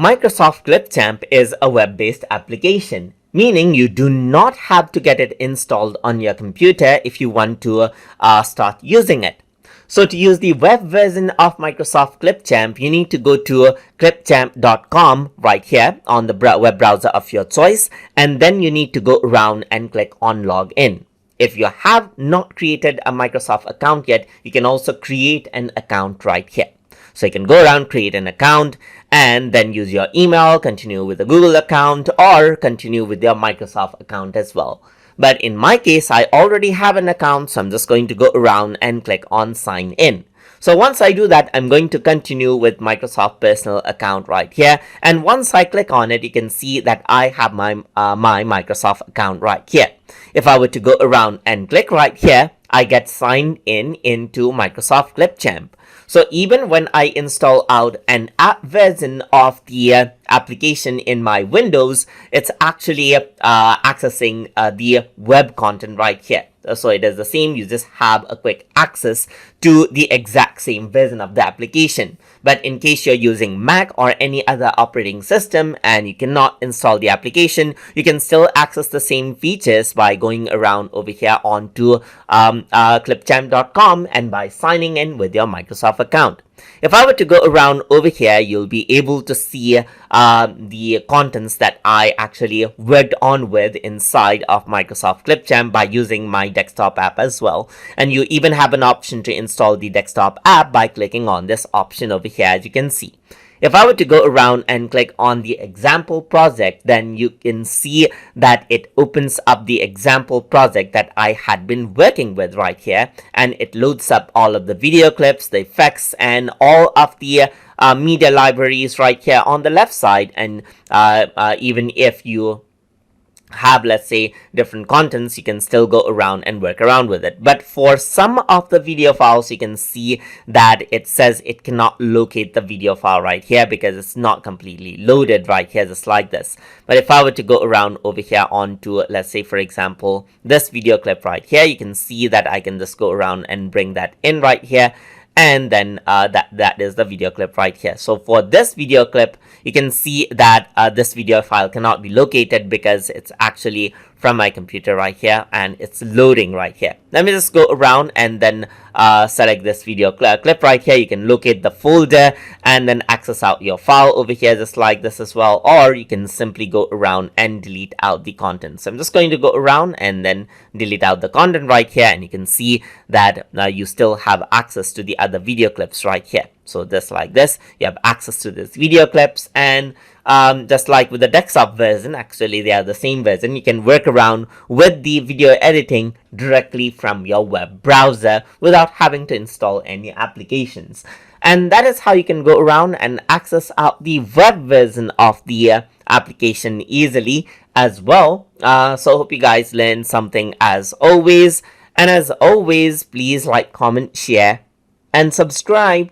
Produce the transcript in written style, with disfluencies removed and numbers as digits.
Microsoft Clipchamp is a web-based application, meaning you do not have to get it installed on your computer if you want to start using it. So to use the web version of Microsoft Clipchamp, you need to go to clipchamp.com right here on the web browser of your choice, and then you need to go around and click on login. If you have not created a Microsoft account yet, you can also create an account right here. So you can go around, create an account, and then use your email, continue with a Google account, or continue with your Microsoft account as well. But in my case, I already have an account, so I'm just going to go around and click on sign in. So once I do that, I'm going to continue with Microsoft personal account right here. And once I click on it, you can see that I have my Microsoft account right here. If I were to go around and click right here, I get signed in into Microsoft Clipchamp. So even when I install out an app version of the application in my Windows, it's actually accessing the web content right here. So it is the same, you just have a quick access to the exact same version of the application. But in case you're using Mac or any other operating system and you cannot install the application, you can still access the same features by going around over here onto clipchamp.com and by signing in with your Microsoft account. If I were to go around over here, you'll be able to see the contents that I actually worked on with inside of Microsoft Clipchamp by using my desktop app as well. And you even have an option to install the desktop app by clicking on this option over here, as you can see. If I were to go around and click on the example project, then you can see that it opens up the example project that I had been working with right here, and it loads up all of the video clips, the effects, and all of the media libraries right here on the left side. And even if you have, let's say, different contents, you can still go around and work around with it. But for some of the video files, you can see that it says it cannot locate the video file right here because it's not completely loaded right here, just like this. But if I were to go around over here onto, let's say, for example, this video clip right here, you can see that I can just go around and bring that in right here. And then that is the video clip right here. So for this video clip, you can see that this video file cannot be located because it's actually from my computer right here and it's loading right here. Let me just go around and then select this video clip right here. You can locate the folder and then access out your file over here just like this as well, or you can simply go around and delete out the content. So I'm just going to go around and then delete out the content right here, and you can see that you still have access to the other video clips right here. So just like this, you have access to these video clips, and just like with the desktop version, actually they are the same version. You can work around with the video editing directly from your web browser without having to install any applications. And that is how you can go around and access out the web version of the application easily as well. So hope you guys learned something as always. And as always, please like, comment, share, and subscribe.